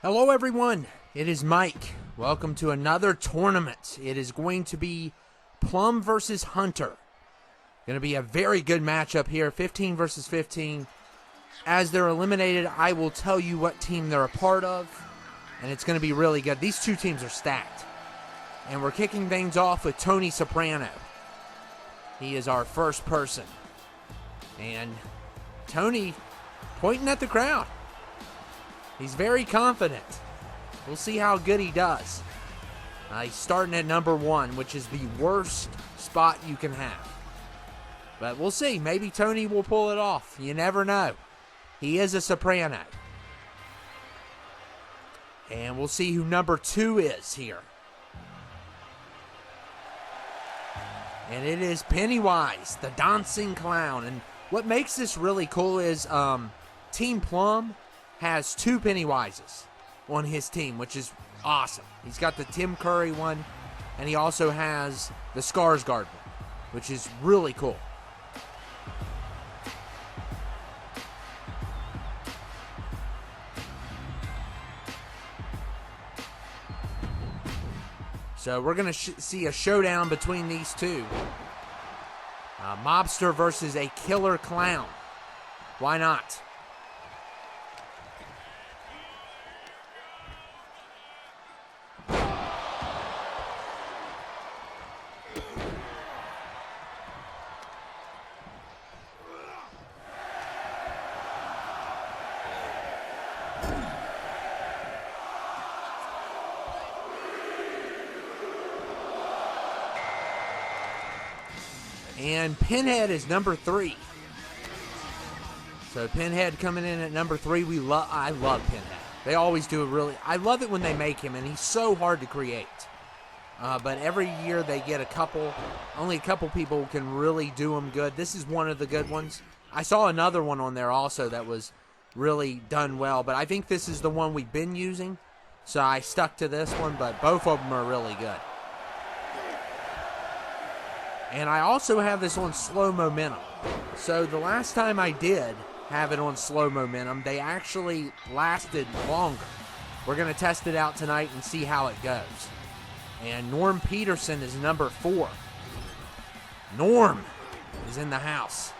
Hello everyone, it is Mike. Welcome to another tournament. It is going to be Plum versus Hunter. Going to be a very good matchup here, 15 versus 15. As they're eliminated, I will tell you what team they're a part of, and it's going to be really good. These two teams are stacked. And we're kicking things off with Tony Soprano. He is our first person. And Tony pointing at the crowd. He's very confident. We'll see how good he does. He's starting at number 1, which is the worst spot you can have. But we'll see. Maybe Tony will pull it off. You never know. He is a soprano. And we'll see who number 2 is here. And it is Pennywise, the dancing clown. And what makes this really cool is Team Plum has 2 Pennywises on his team, which is awesome. He's got the Tim Curry one, and he also has the Skarsgård one, which is really cool. So we're going to see a showdown between these two. A mobster versus a killer clown. Why not? And Pinhead is number 3. So Pinhead coming in at number 3. I love Pinhead. They always do I love it when they make him, and he's so hard to create. But every year they get only a couple people can really do him good. This is one of the good ones. I saw another one on there also that was really done well, but I think this is the one we've been using. So I stuck to this one, but both of them are really good. And I also have this on slow momentum. So the last time I did have it on slow momentum, they actually lasted longer. We're going to test it out tonight and see how it goes. And Norm Peterson is number 4. Norm is in the house.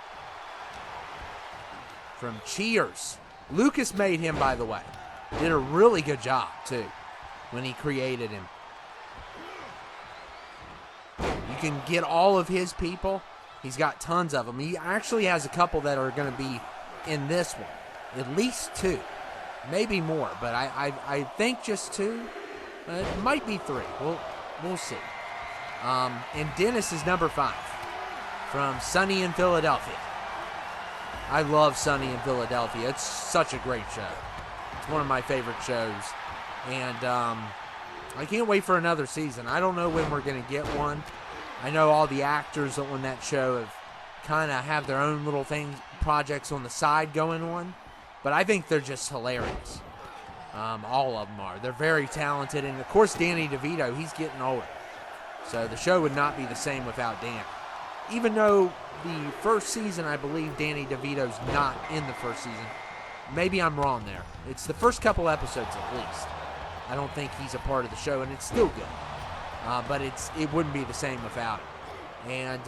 From Cheers. Lucas made him, by the way. Did a really good job, too, when he created him. You can get all of his people. He's got tons of them. He actually has a couple that are going to be in this one. At least 2. Maybe more, but I think just 2. It might be 3. We'll see. And Dennis is number 5 from Sunny in Philadelphia. I love Sunny in Philadelphia. It's such a great show. It's one of my favorite shows. And I can't wait for another season. I don't know when we're going to get one. I know all the actors on that show have their own little projects on the side going on, but I think they're just hilarious. All of them are. They're very talented, and of course Danny DeVito, he's getting older. So the show would not be the same without Dan. Even though the first season, I believe Danny DeVito's not in the first season. Maybe I'm wrong there. It's the first couple episodes at least. I don't think he's a part of the show, and it's still good. But it wouldn't be the same without him. And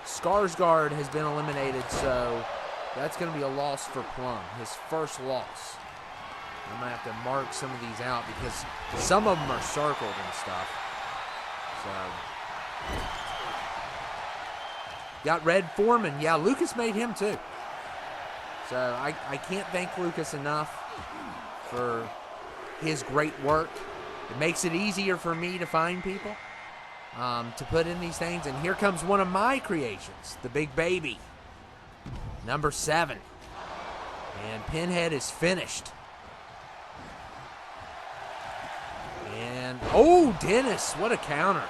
Skarsgård has been eliminated, so that's going to be a loss for Plum. His first loss. I'm going to have to mark some of these out because some of them are circled and stuff. So, got Red Foreman. Yeah, Lucas made him too. So I can't thank Lucas enough for his great work. It makes it easier for me to find people to put in these things. And here comes one of my creations, the Big Baby, number 7. And Pinhead is finished. And, Dennis, what a counter.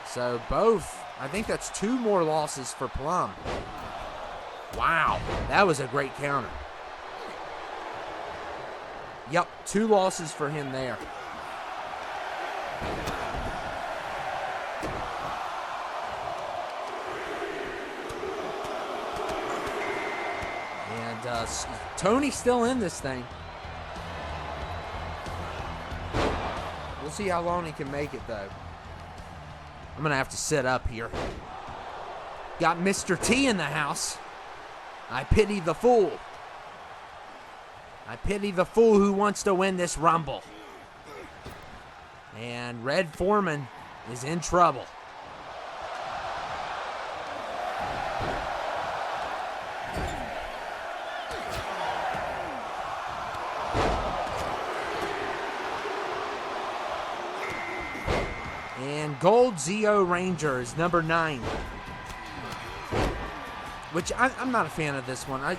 So both, I think that's 2 more losses for Plum. Wow, that was a great counter. Yep, 2 losses for him there. And Tony's still in this thing. We'll see how long he can make it, though. I'm going to have to sit up here. Got Mr. T in the house. I pity the fool. I pity the fool who wants to win this Rumble. And Red Foreman is in trouble. And Gold Zeo Ranger is number 9. Which I'm not a fan of this one. I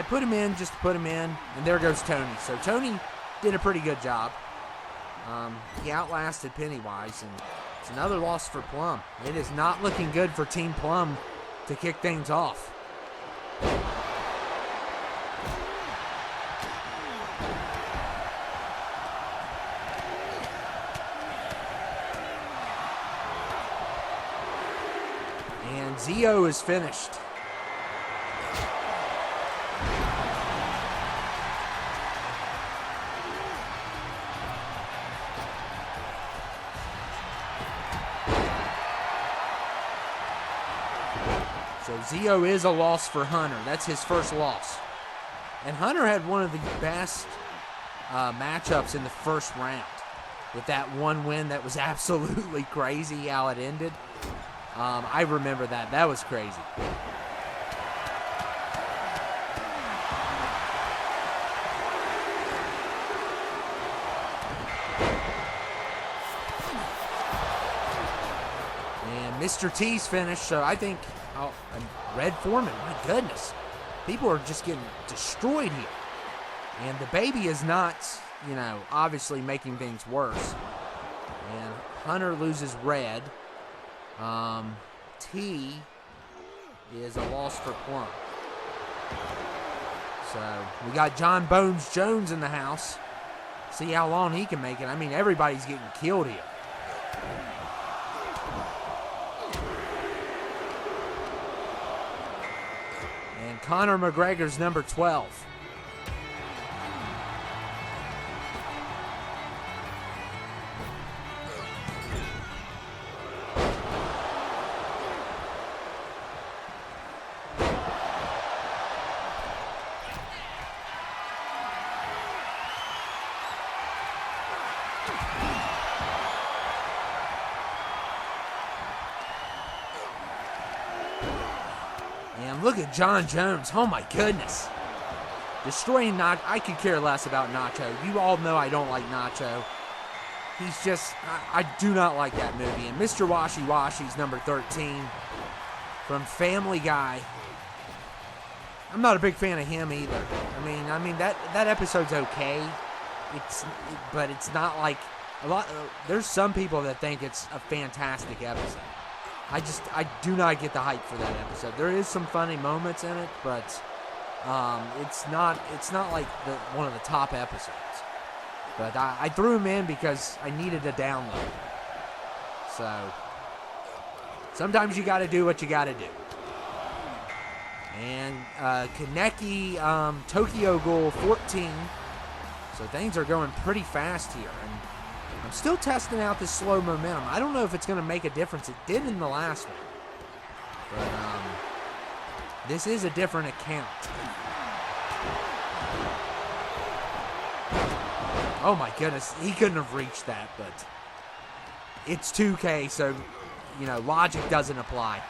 put him in just to put him in, and there goes Tony. So Tony did a pretty good job. He outlasted Pennywise, and it's another loss for Plum. It is not looking good for Team Plum to kick things off. And Zeo is finished. So Zeo is a loss for Hunter. That's his first loss. And Hunter had one of the best matchups in the first round with that one win that was absolutely crazy how it ended. I remember that. That was crazy. And Mr. T's finished, so I think Red Foreman, my goodness. People are just getting destroyed here. And the baby is not, obviously making things worse. And Hunter loses Red. T is a loss for Plum. So we got John Bones Jones in the house. See how long he can make it. I mean, everybody's getting killed here. And Conor McGregor's number 12. And look at John Jones. Oh, my goodness. Destroying Nacho. I could care less about Nacho. You all know I don't like Nacho. He's just, I do not like that movie. And Mr. Washi Washi's number 13 from Family Guy. I'm not a big fan of him either. I mean that episode's okay. But it's not like there's some people that think it's a fantastic episode. I do not get the hype for that episode. There is some funny moments in it, but it's not like one of the top episodes. But I threw him in because I needed a download. So sometimes you got to do what you got to do. And Kaneki Tokyo Ghoul 14. So things are going pretty fast here. And I'm still testing out this slow momentum. I don't know if it's going to make a difference. It did in the last one. But this is a different account. Oh my goodness. He couldn't have reached that, but it's 2K, so, logic doesn't apply.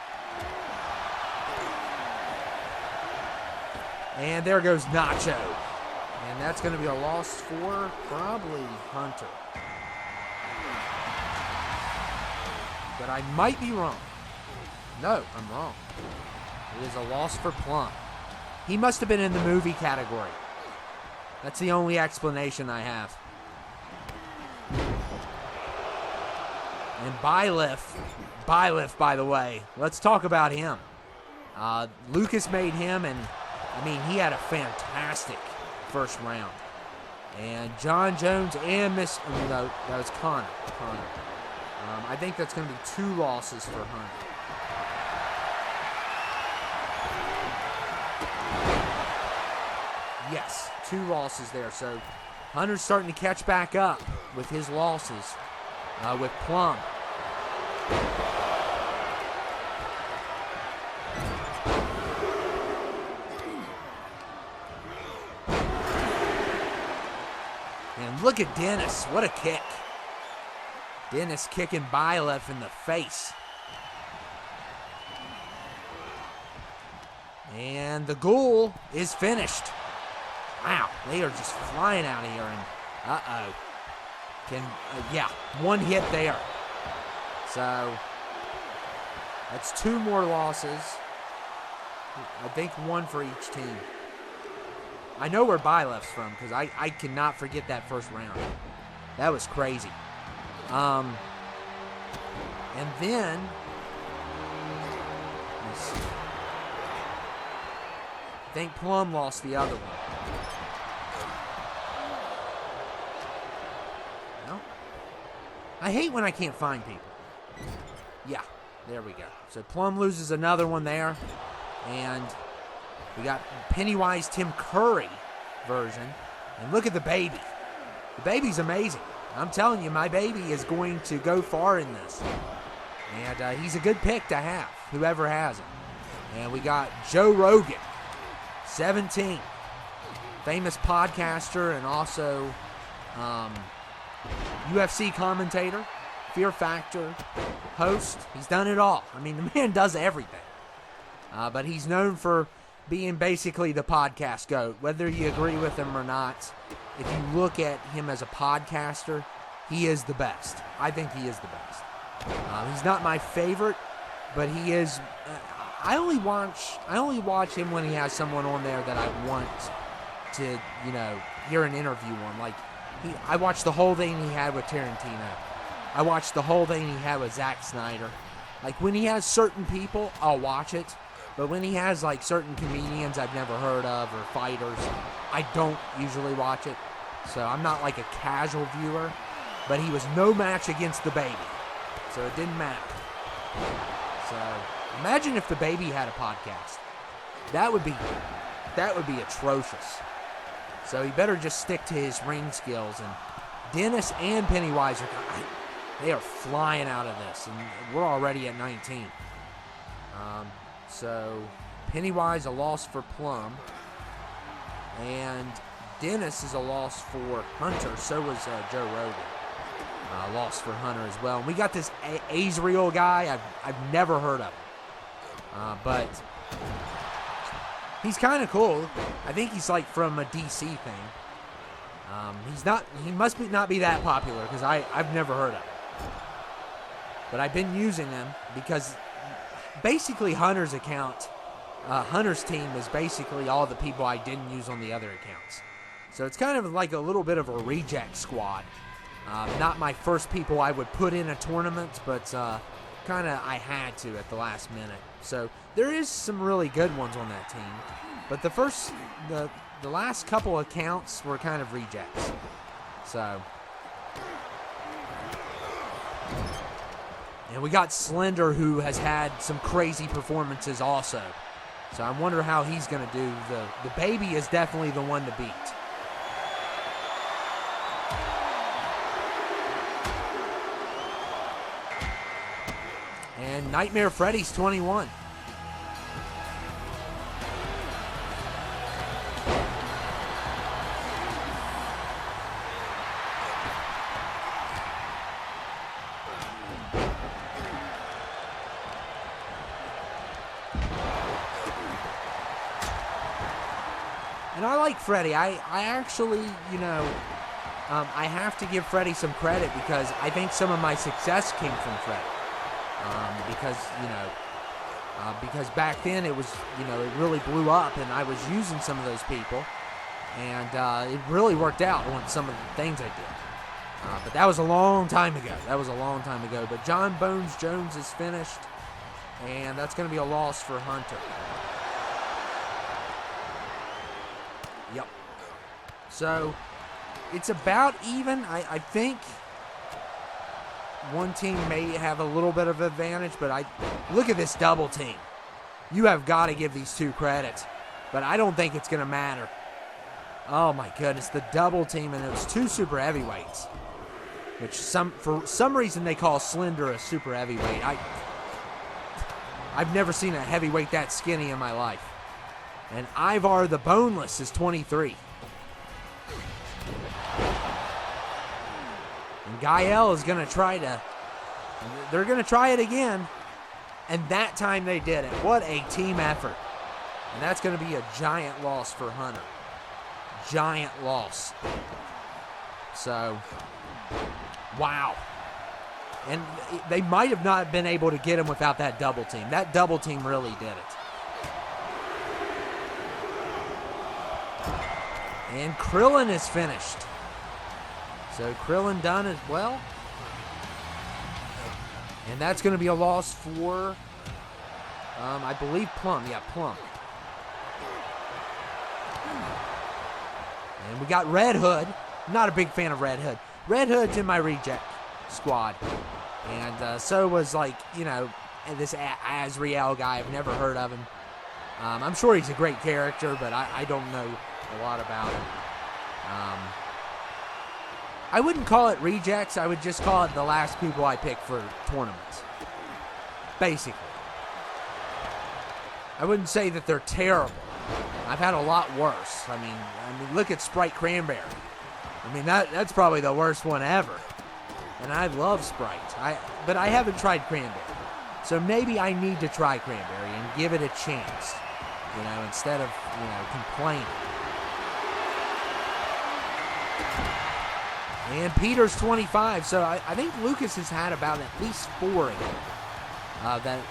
And there goes Nacho. And that's going to be a loss for probably Hunter. But I might be wrong. No, I'm wrong. It is a loss for Plum. He must have been in the movie category. That's the only explanation I have. And Byleth, by the way, let's talk about him. Lucas made him, and he had a fantastic first round. And John Jones and that was Conor. I think that's going to be 2 losses for Hunter. Yes, 2 losses there. So Hunter's starting to catch back up. with his losses with Plum. And look at Dennis. What a kick. Dennis kicking Byleth in the face. And the Ghoul is finished. Wow, they are just flying out of here. And yeah, one hit there. So that's 2 more losses. I think 1 for each team. I know where Byleth's from because I cannot forget that first round. That was crazy. And then let's see. I think Plum lost the other one. No? I hate when I can't find people. Yeah, there we go. So Plum loses another one there. And we got Pennywise Tim Curry version. And look at the baby. The baby's amazing. I'm telling you, my baby is going to go far in this. And he's a good pick to have, whoever has him. And we got Joe Rogan, 17. Famous podcaster and also UFC commentator, Fear Factor host. He's done it all. I mean, the man does everything. But he's known for being basically the podcast GOAT. Whether you agree with him or not, if you look at him as a podcaster, he is the best. I think he is the best. He's not my favorite, but he is. I only watch him when he has someone on there that I want to, hear an interview on. Like, I watched the whole thing he had with Tarantino. I watched the whole thing he had with Zack Snyder. Like, when he has certain people, I'll watch it. But when he has, like, certain comedians I've never heard of or fighters, I don't usually watch it. So I'm not like a casual viewer. But he was no match against the baby. So it didn't matter. So imagine if the baby had a podcast. That would be atrocious. So he better just stick to his ring skills. And Dennis and Pennywise they are flying out of this. And we're already at 19. So Pennywise a loss for Plum. And Dennis is a loss for Hunter. So was Joe Rogan. Loss for Hunter as well. And we got this Azrael guy. I've never heard of him. But he's kind of cool. I think he's like from a DC thing. He must not be that popular because I've never heard of him. But I've been using him because basically Hunter's account, Hunter's team is basically all the people I didn't use on the other accounts. So it's kind of like a little bit of a reject squad. Not my first people I would put in a tournament, but kind of I had to at the last minute. So there is some really good ones on that team. But the last couple accounts were kind of rejects. So. And we got Slender, who has had some crazy performances also. So I wonder how he's going to do. The baby is definitely the one to beat. And Nightmare Freddy's 21. And I like Freddy. I actually, I have to give Freddy some credit because I think some of my success came from Freddy. Because back then it was, it really blew up and I was using some of those people. And it really worked out on some of the things I did. But that was a long time ago. But John Bones Jones is finished. And that's going to be a loss for Hunter. Yep. So, it's about even. I think one team may have a little bit of advantage, but look at this double team. You have got to give these two credits, but I don't think it's going to matter. Oh my goodness, the double team, and it was two super heavyweights. which for some reason they call Slender a super heavyweight. I've never seen a heavyweight that skinny in my life. And Ivar the Boneless is 23. And Gael is going to try to... They're going to try it again. And that time they did it. What a team effort. And that's going to be a giant loss for Hunter. Giant loss. So, wow. And they might have not been able to get him without that double team. That double team really did it. And Krillin is finished. So Krillin done as well. And that's going to be a loss for, I believe, Plum. Yeah, Plum. And we got Red Hood. Not a big fan of Red Hood. Red Hood's in my reject squad. And so was, like, you know, this Azrael guy. I've never heard of him. I'm sure he's a great character, but I don't know a lot about him. I wouldn't call it rejects. I would just call it the last people I picked for tournaments. Basically. I wouldn't say that they're terrible. I've had a lot worse. I mean, look at Sprite Cranberry. I mean, that's probably the worst one ever. And I love Sprite. But I haven't tried Cranberry. So maybe I need to try Cranberry and give it a chance. You know, instead of, you know, complaining. And Peter's 25, so I think Lucas has had about at least 4 of them.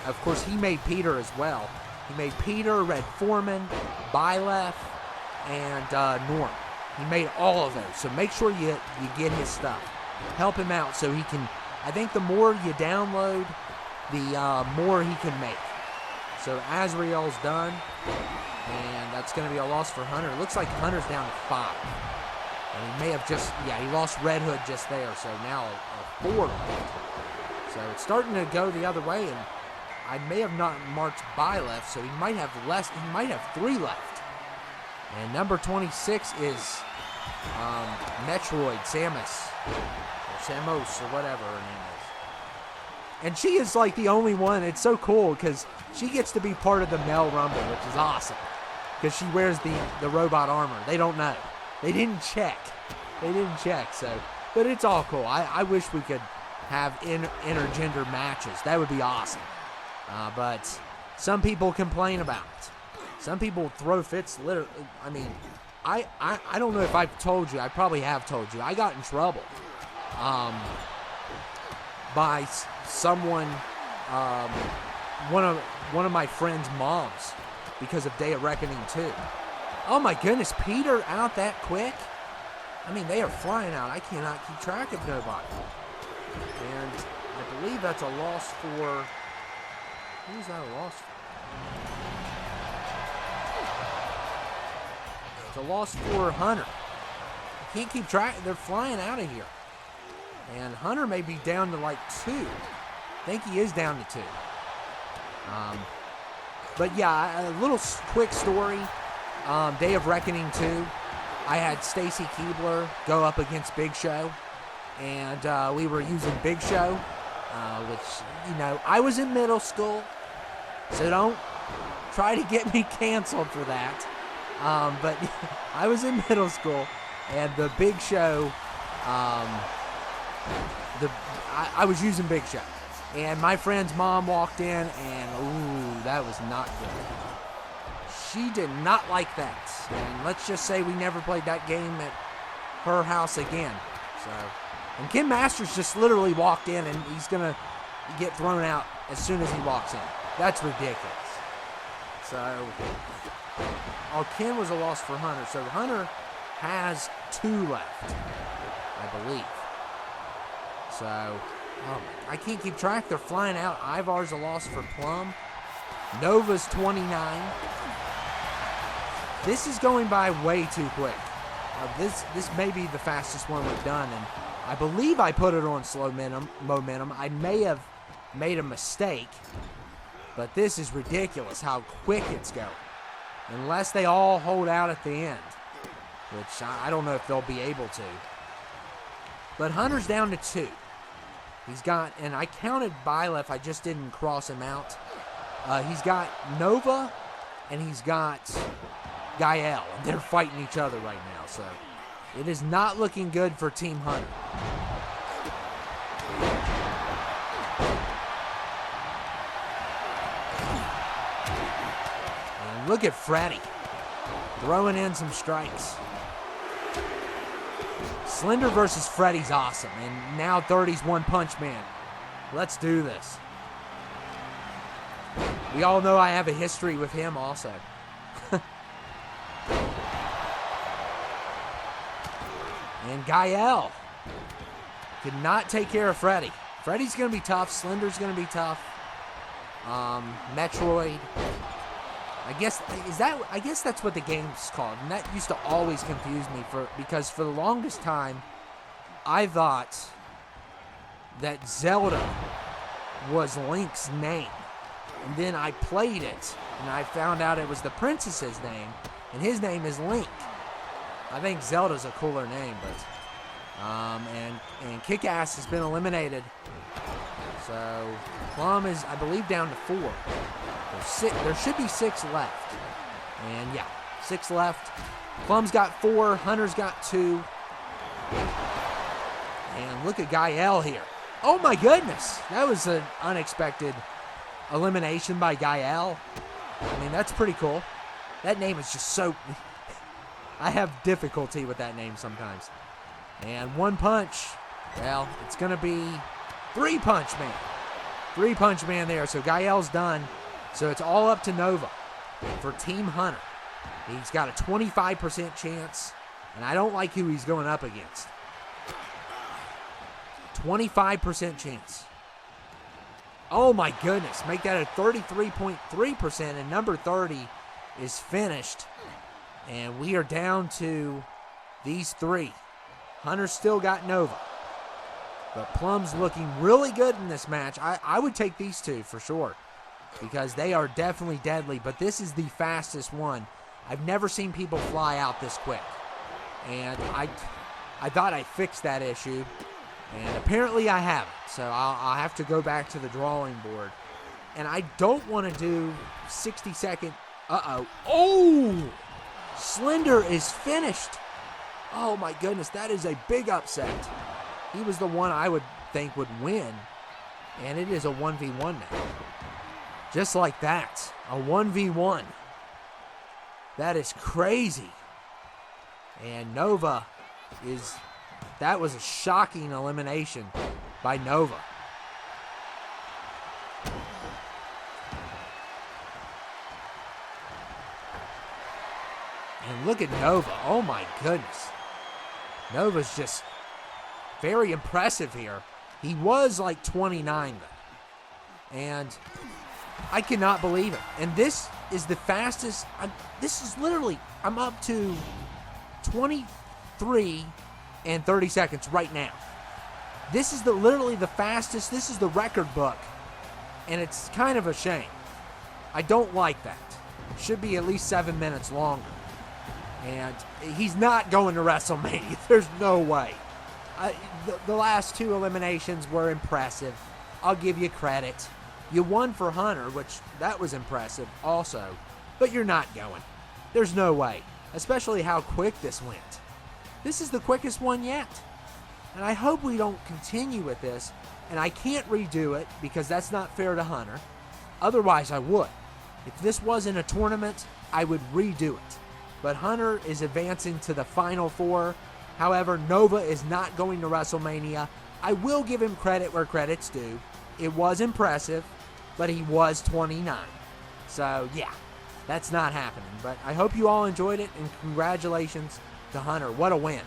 Of course, he made Peter as well. He made Peter, Red Foreman, Byleth, and Norm. He made all of those, so make sure you get his stuff. Help him out so he can... I think the more you download, the more he can make. So Azrael's done, and that's going to be a loss for Hunter. It looks like Hunter's down to 5. And he may have just, he lost Red Hood just there, so now a 4 left. So it's starting to go the other way, and I may have not marked Byleth, so he might have less, he might have 3 left. And number 26 is Metroid, Samus, or Samus, or whatever her name is. And she is like the only one, it's so cool, because she gets to be part of the Mel Rumble, which is awesome. Because she wears the robot armor. They don't know. They didn't check. So, but it's all cool. I wish we could have intergender matches. That would be awesome. But some people complain about it. Some people throw fits. Literally, I mean, I don't know if I've told you. I probably have told you. I got in trouble by someone, one of my friend's moms, because of Day of Reckoning 2. Oh my goodness, Peter out that quick? I mean, they are flying out. I cannot keep track of nobody. And I believe that's a loss for... Who's that a loss for? It's a loss for Hunter. I can't keep track. They're flying out of here. And Hunter may be down to like 2. I think he is down to 2. But yeah, a little quick story. Day of Reckoning 2, I had Stacy Keebler go up against Big Show, and we were using Big Show, which, you know, I was in middle school, so don't try to get me canceled for that, but I was in middle school, and the Big Show, I was using Big Show, and my friend's mom walked in, and ooh, that was not good. She did not like that, and let's just say we never played that game at her house again. So, and Ken Masters just literally walked in, and he's gonna get thrown out as soon as he walks in. That's ridiculous. So, Ken was a loss for Hunter. So Hunter has 2 left, I believe. So, I can't keep track. They're flying out. Ivar's a loss for Plum. Nova's 29. This is going by way too quick. This may be the fastest one we've done, and I believe I put it on slow momentum. I may have made a mistake, but this is ridiculous how quick it's going. Unless they all hold out at the end, which I don't know if they'll be able to. But Hunter's down to 2. He's got, and I counted Byleth, I just didn't cross him out. He's got Nova, and he's got Gael, and they're fighting each other right now, so it is not looking good for Team Hunter. And look at Freddy throwing in some strikes. Slender versus Freddy's awesome, and now 30's One Punch Man. Let's do this. We all know I have a history with him also. And Gael could not take care of Freddy. Freddy's going to be tough. Slender's going to be tough. Metroid. I guess that's what the game's called, and that used to always confuse me because for the longest time I thought that Zelda was Link's name, and then I played it and I found out it was the princess's name, and his name is Link. I think Zelda's a cooler name, but and Kick-Ass has been eliminated, so Plum is, I believe, down to 4. There should be 6 left. And yeah, 6 left. Plum's got 4. Hunter's got 2. And look at Gael here. Oh my goodness. That was an unexpected elimination by Gael. I mean, that's pretty cool. That name is just so... I have difficulty with that name sometimes. And One Punch. Well, it's going to be 3 Punch Man. 3 Punch Man there. So Gael's done. So it's all up to Nova for Team Hunter. He's got a 25% chance, and I don't like who he's going up against. 25% chance. Oh my goodness, make that a 33.3%, and number 30 is finished. And we are down to these 3. Hunter's still got Nova. But Plum's looking really good in this match. I would take these 2 for sure, because they are definitely deadly, but this is the fastest one. I've never seen people fly out this quick. And I thought I fixed that issue, and apparently I haven't. So I'll have to go back to the drawing board. And I don't want to do 60-second... Oh! Slender is finished. Oh my goodness, that is a big upset. He was the one I would think would win, and it is a 1v1 now. Just like that, a 1v1. That is crazy. And Nova that was a shocking elimination by Nova. And look at Nova, oh my goodness. Nova's just very impressive here. He was like 29 though. And I cannot believe it. And this is the fastest. This is literally, I'm up to 23 and 30 seconds right now. This is literally the fastest. This is the record book. And it's kind of a shame. I don't like that. It should be at least 7 minutes longer. And he's not going to WrestleMania. There's no way. The last 2 eliminations were impressive. I'll give you credit. You won for Hunter, which that was impressive also, but you're not going. There's no way, especially how quick this went. This is the quickest one yet, and I hope we don't continue with this, and I can't redo it because that's not fair to Hunter. Otherwise, I would. If this wasn't a tournament, I would redo it. But Hunter is advancing to the Final 4. However, Nova is not going to WrestleMania. I will give him credit where credit's due. It was impressive, but he was 29. So, yeah, that's not happening. But I hope you all enjoyed it, and congratulations to Hunter. What a win.